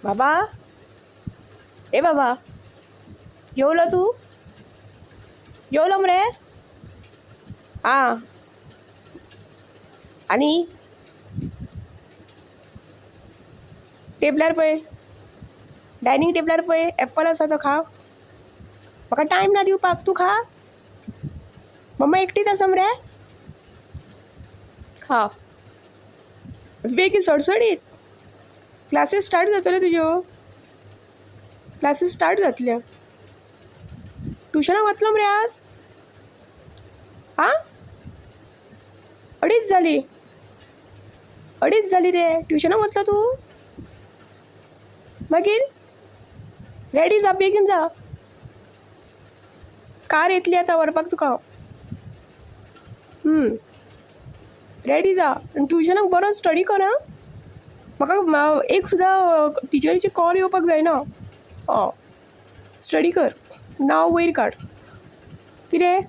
बाबा, ए बाबा, जेवलो तू? जेवलो मरे? हां. आणि टेबलार पळय, डायनींग टेबलार पळय एप्पल आसा तो खा. म्हाका टायम ना दिवपाक, तूं खा. मम्मा एकटीच आसा मरे? खा बेगीन सडसडीत. क्लासीस स्टार्ट जातल्यो तुज्यो. क्लासीस स्टार्ट जातल्यो. ट्युशनाक वतलो मरे आज? आं? 2:30 जाली. 2:30 जाली रे. ट्युशनाक वतलो तूं? मागीर रेडी जा, बेगीन जा. कार येतली आतां व्हरपाक तुका. रेडी जा आनी ट्युशनाक बरो स्टडी कर आं. म्हाका एक सुद्दां टिचरीची कॉल येवपाक जायना. स्टडी कर. नांव वयर काड. कितें?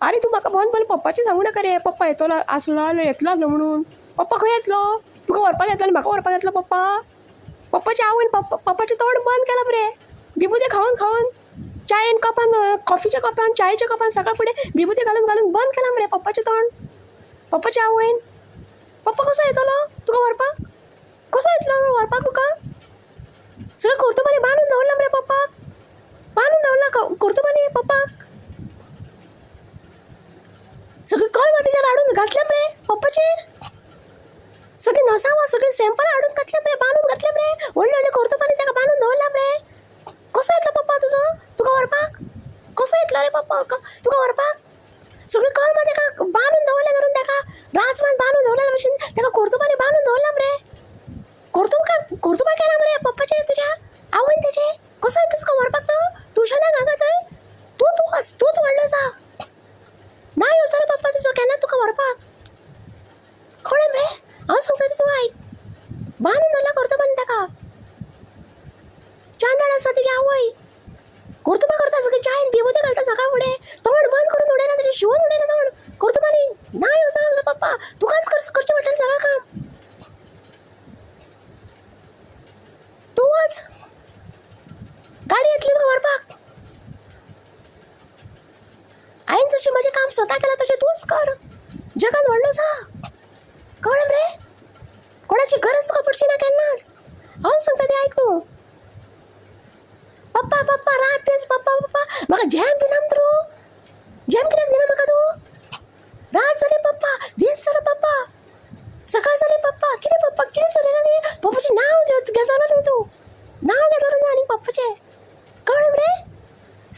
आरे तूं म्हाका बंद पप्पाचें सांगू नाका रे. पप्पा येतलो आसलो म्हणून. पप्पा खंय येतलो? तुका व्हरपाक येतलो आनी म्हाका व्हरपाक येतलो पप्पा? पप्पाच्या आवयन पप्पाचें तोंड बंद केलां मरे. बिबुते खावन खावन चायेन कपान, कॉफीच्या कपान, चायेच्या कपान सकाळ फुडें बिबुते घालून घालून बंद केलां मरे पप्पाचें तोंड. पप्पाच्या आवयन. पप्पा कसो येतलो तुका व्हरपाक? कसो येतलो व्हरपाक तुका? सगळें कर्तुबानी बांदून दवरला मरे पप्पाक. बांदून दवरला कर्तुबानी पप्पाक. सगळी कळमातीचेर हाडून घातल्या मरे पप्पाचेर. सगळी नसावां सगळी सॅम्पल हाडून घातल्या मरे, बांदून घातल्या मरे. व्हडले व्हडले कर्तुबानी ताका बांदून दवरला मरे. कसो येतलो पप्पा तुजो तुका व्हरपाक? कसो येतलो रे पप्पा तुका व्हरपाक? सगळी कळमा ताका बांदून दवरले धरून ताका राजवान बांदून दवरल्या भशेन ताका कर्तुबानी बांदून दवरला मरे. कर्तुबा केला मरे पप्पाचेर तुज्या आवयन तेजे. कसो येतलो तुका व्हरपाक तो ट्युशनाक हांगा थंय? तूच व्हडलो जा. ना येवचो पप्पा तुजो केन्ना तुका व्हरपाक. कळ्ळें मरे? हांव सांगता तें तूं आयक. बांदून दवरला कर्तुबानी ताका. चांडळ आसा तेजी आवय. कर्तुबा करता सगळी चायन बिबुते घालता सकाळ फुडें. तोंड बंद करून उडयला तेजें, शिवून उडयला तोंड. कर्तुबानी ना येवचो ना पप्पा. तुकाच करचें पडटलें सगळें काम. तूं वच. गाडी येतली तुका व्हरपाक. हांवें जशें म्हजें काम स्वता केलां तशें तूंच कर. जगान व्हडलो जा. कळ्ळें मरे? कोणाची गरज तुका पडची ना केन्नाच. हांव सांगता तें आयक तूं. पप्पा पप्पा रात दीस पप्पा पप्पा म्हाका जॅम दिना तूं. जॅम कित्याक दिना म्हाका तूं? रात जाली पप्पा, दीस जालो पप्पा, सकाळ जाली पप्पा. कितें पप्पा कितें चलयना तुवें? पप्पाचें नांव घेतलो न्ही तूं. नांव घेतलो न्ही आनी पप्पाचें. कळ्ळें मरे?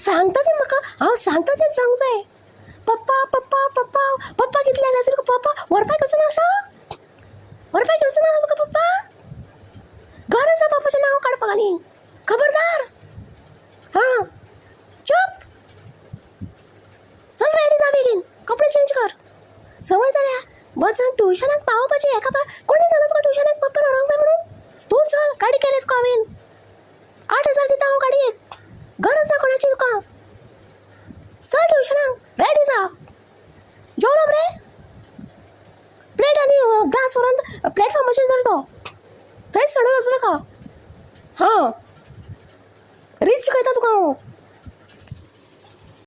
सांगता तें म्हाका. हांव सांगता तें सांगूंक जाय. पप्पा पप्पा पप्पा पप्पा कितले आयला तुका पप्पा व्हरपाक येवचो नासलो? व्हरपाक येवचो नासलो तुका पप्पा? गरज आसा पप्पाचें नांव काडपाक आनी. खबरदार. हां चुप. चल रेडी जा बेगीन. कपडे चेंज कर. संवय जाल्या बसून ट्युशनाक पावोवपाचें. एका कोणी सांगला तुका ट्युशनाक पप्पान व्हरोंक जाय म्हणून? तूं चल. गाडी केली तुका हांवें. 8,000 दिता हांव गाडयेक. गरज ना कोणाची तुका. चल ट्युशनाक रेडी जा. जेवलो मरे? प्लेट आनी ग्लास व्हरून प्लॅटफॉर्माचेर दवर तो. थंयच सडून वचूं नाका. हां रीत शिकयता तुका हांव.